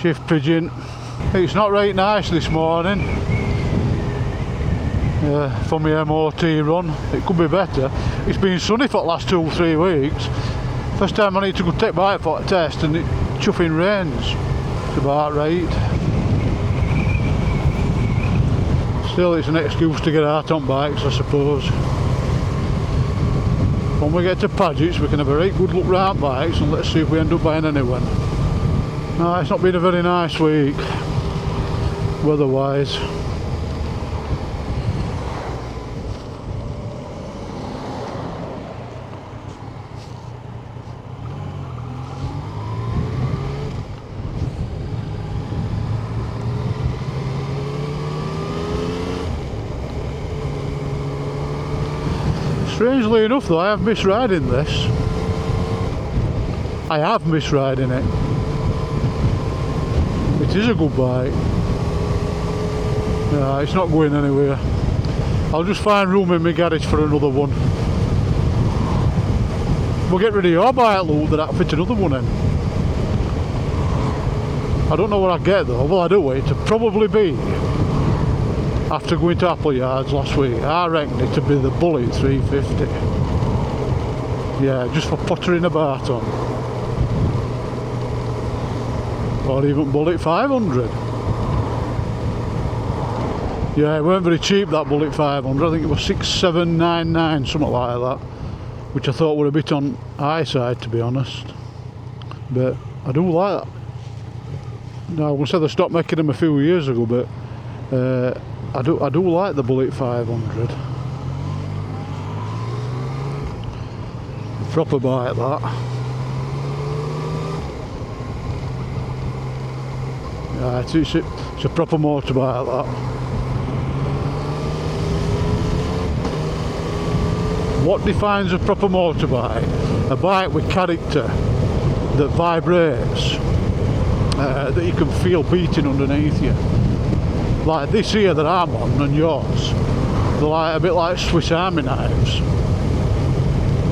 Shift pigeon. It's not right nice this morning for my MOT run. It could be better. It's been sunny for the last 2 or 3 weeks. First time I need to go take bike for a test and it chuffing rains. It's about right. Still, it's an excuse to get out on bikes, I suppose. When we get to Padgett, we can have a right good look round bikes and let's see if we end up buying anyone. No, it's not been a very nice week, weather-wise. Strangely enough though, I have missed riding this. I have missed riding it. It is a good bike. Yeah, it's not going anywhere. I'll just find room in my garage for another one. We'll get rid of your bike, Luke, that I'll fit another one in. I don't know what I get though. Well, I do it to probably be, after going to Apple Yards last week, I reckon it to be the Bullet 350. Yeah, just for pottering about on. Or even Bullet 500. Yeah, it weren't very cheap, that Bullet 500. I think it was 6,799, something like that. Which I thought were a bit on high side, to be honest. But I do like that. Now, I would say they stopped making them a few years ago, but I do like the Bullet 500. Proper bike, that. Yeah, it's a proper motorbike, that. What defines a proper motorbike? A bike with character that vibrates, that you can feel beating underneath you. Like this here that I'm on and yours, they're like a bit like Swiss Army knives.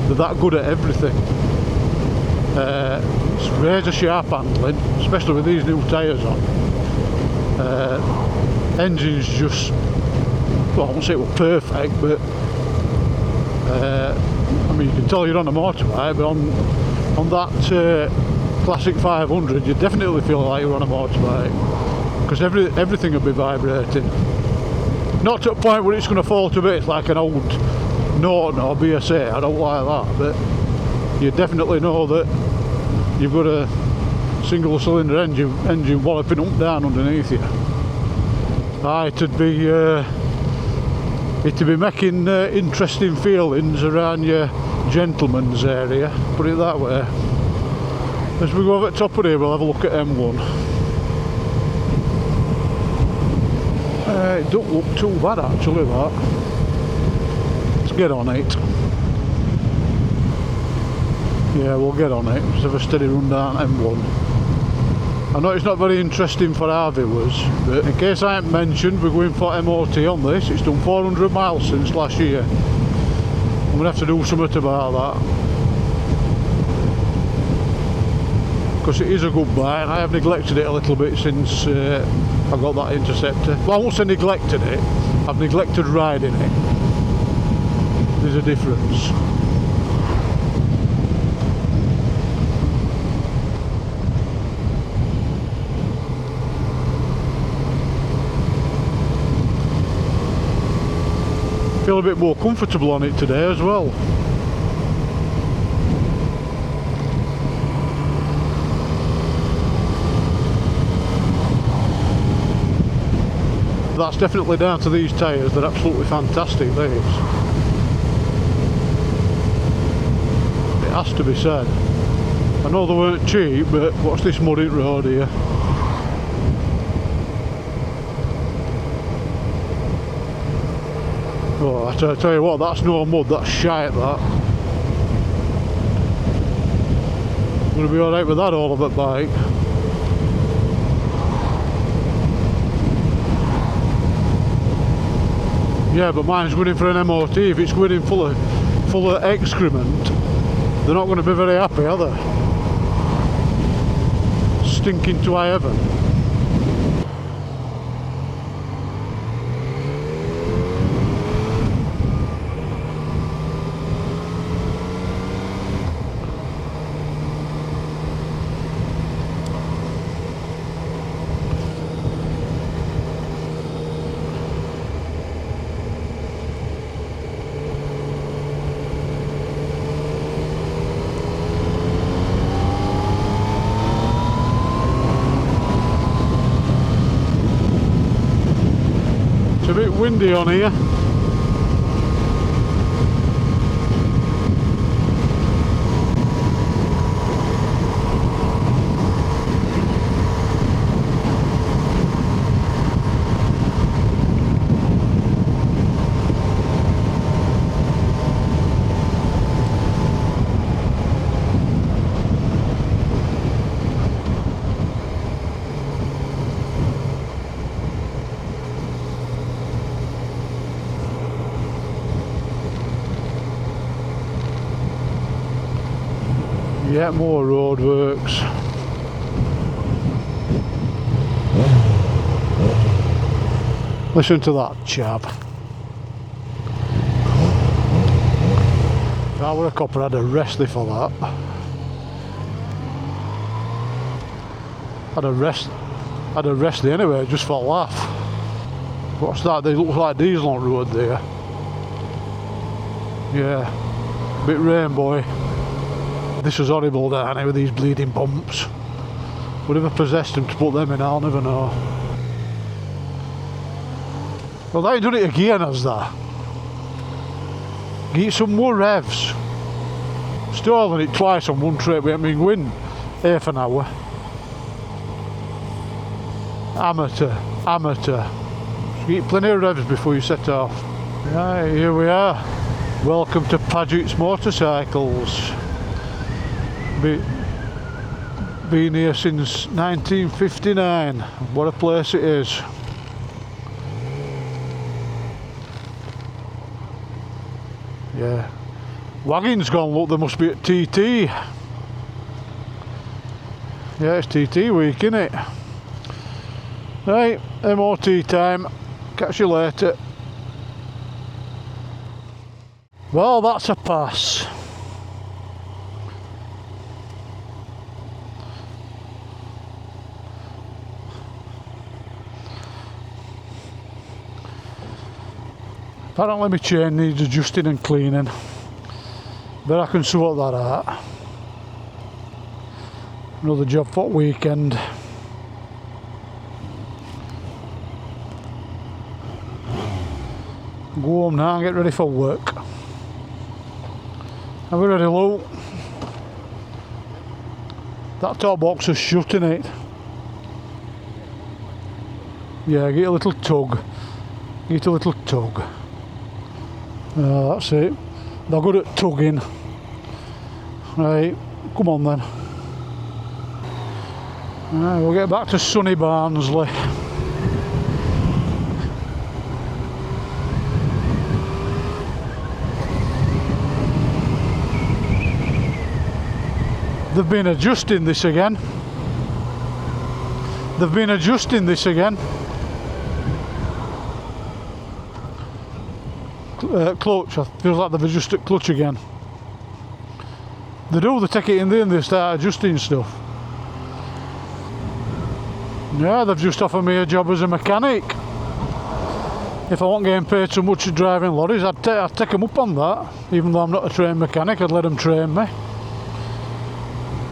They're that good at everything. It's razor sharp handling, especially with these new tyres on. Engine's just, well, I won't say it was perfect, but I mean, you can tell you're on a motorbike, but on that classic 500 you definitely feel like you're on a motorbike, because everything will be vibrating. Not to a point where it's going to fall to bits like an old Norton or BSA, I don't like that, but you definitely know that you've got a single cylinder engine walloping up down underneath you. It'd be making interesting feelings around your gentleman's area, put it that way. As we go over the top of here, we'll have a look at M1. It don't look too bad actually, that. Let's get on it. Yeah, we'll get on it. Let's have a steady run down M1. I know it's not very interesting for our viewers, but in case I haven't mentioned, we're going for MOT on this. It's done 400 miles since last year. I'm going to have to do something about that, because it is a good bike and I have neglected it a little bit since I got that Interceptor. Well, I won't say neglected it, I've neglected riding it. There's a difference. Feel a bit more comfortable on it today as well. That's definitely down to these tyres, they're absolutely fantastic, these. It has to be said. I know they weren't cheap, but what's this muddy road here? Oh, I tell you what, that's no mud, that's shite, that. I'm going to be alright with that all of that bike. Yeah, but mine's going in for an MOT. If it's going in full of excrement, they're not going to be very happy, are they? stinking to high heaven. It's a bit windy on here. Yeah, more roadworks. Listen to that chap. If I were a copper, I'd arrest you for that. I'd arrest you anyway, just for a laugh. What's that? They look like diesel on road there. Yeah, bit rainbowy. This is horrible down here with these bleeding bumps. Whatever possessed him to put them in, I'll never know. Well, they ain't done it again, has that? Get some more revs. Stalling it twice on one trip, we haven't been going half an hour. Amateur. Get plenty of revs before you set off. Right, here we are. Welcome to Padgett's Motorcycles. Been here since 1959. What a place it is. Yeah. Wagon's gone, look, they must be at TT. Yeah, it's TT week, innit? Right, MOT time. Catch you later. Well, that's a pass. Apparently my chain needs adjusting and cleaning, but I can sort that out. Another job for weekend. Go home now and get ready for work. Are we ready, Lou? That top box is shut, innit? Yeah, get a little tug. Get a little tug. That's it. They're good at tugging. Right, come on then. Right, we'll get back to sunny Barnsley. They've been adjusting this again. Clutch, I feel like they've adjusted clutch again. They take it in there and they start adjusting stuff. Yeah, they've just offered me a job as a mechanic. If I wasn't getting paid so much for driving lorries, I'd take them up on that. Even though I'm not a trained mechanic, I'd let them train me.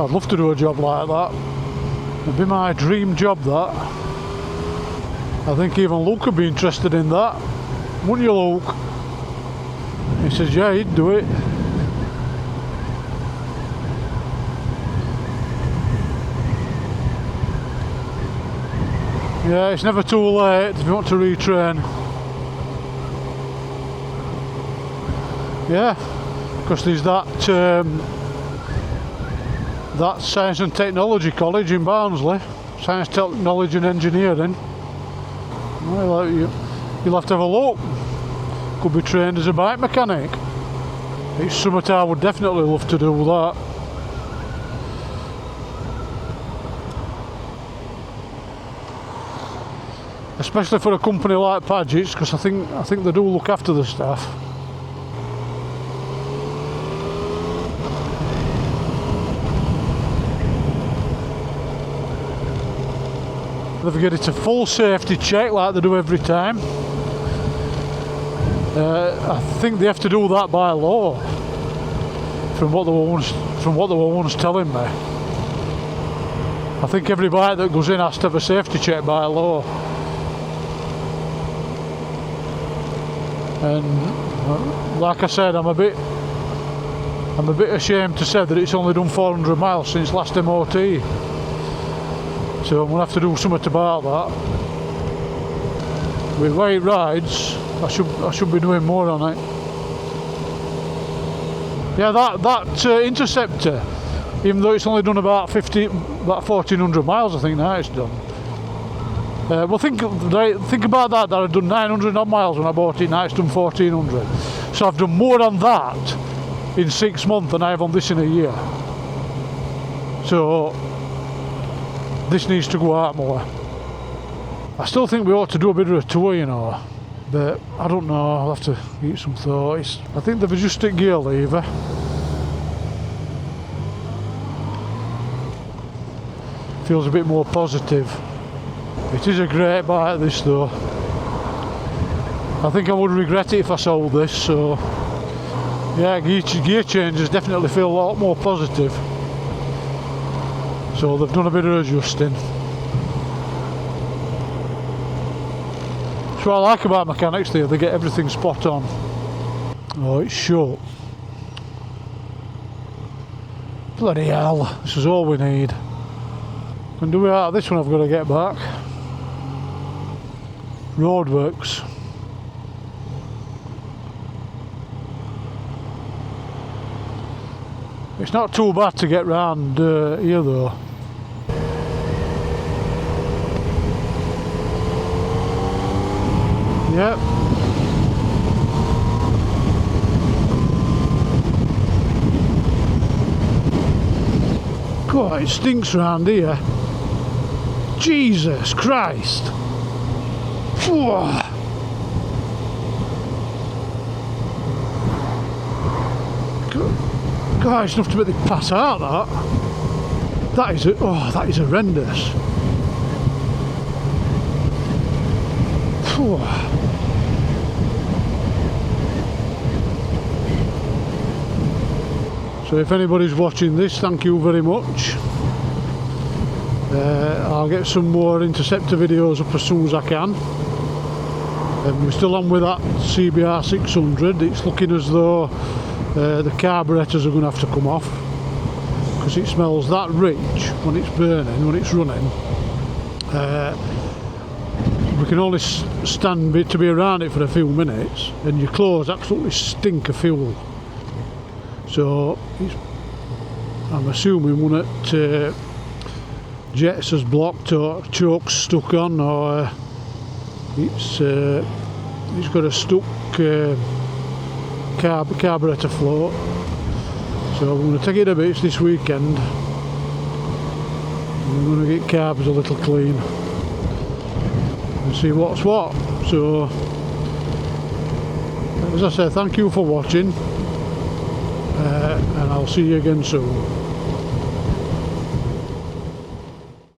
I'd love to do a job like that. It'd be my dream job, that. I think even Luke would be interested in that. Wouldn't you, Luke? He says, yeah, he'd do it. Yeah, it's never too late if you want to retrain. Yeah, because there's that Science and Technology College in Barnsley. Science, Technology and Engineering. Well, you'll have to have a look. Could be trained as a bike mechanic. It's something I would definitely love to do that. especially for a company like Padgett's, because I think they do look after the staff. They've got it a full safety check like they do every time. I think they have to do that by law, from what they were once telling me. I think every bike that goes in has to have a safety check by law. And like I said, I'm a bit ashamed to say that it's only done 400 miles since last MOT. So I'm going to have to do something about that. With the way it rides, I should be doing more on it. Yeah, that Interceptor, even though it's only done about 1400 miles, I think now it's done. Well, think about that I've done 900 odd miles when I bought it. Now it's done 1400. So I've done more on that in 6 months than I have on this in a year. So this needs to go out more. I still think we ought to do a bit of a tour, you know, but I don't know, I'll have to eat some thoughts. I think they've adjusted gear lever. Feels a bit more positive. It is a great bike, this, though. I think I would regret it if I sold this, so yeah, gear changes definitely feel a lot more positive. So they've done a bit of adjusting. That's what I like about mechanics there, they get everything spot on. Oh, it's shut. Bloody hell, this is all we need. And do without this one I've got to get back. Roadworks. It's not too bad to get round here though. Yep. God, it stinks round here. Jesus Christ. God, it's enough to make me pass out, that. That is horrendous. So if anybody's watching this, thank you very much. I'll get some more Interceptor videos up as soon as I can. We're still on with that CBR 600. It's looking as though the carburetors are going to have to come off, because it smells that rich when it's burning, when it's running. We can only stand to be around it for a few minutes, and your clothes absolutely stink of fuel. So I'm assuming one at jets has blocked or chokes stuck on, or it's got a stuck carburetor float. So I'm going to take it to bits this weekend. I'm going to get carbs a little clean and see what's what. So as I say, thank you for watching, and I'll see you again soon.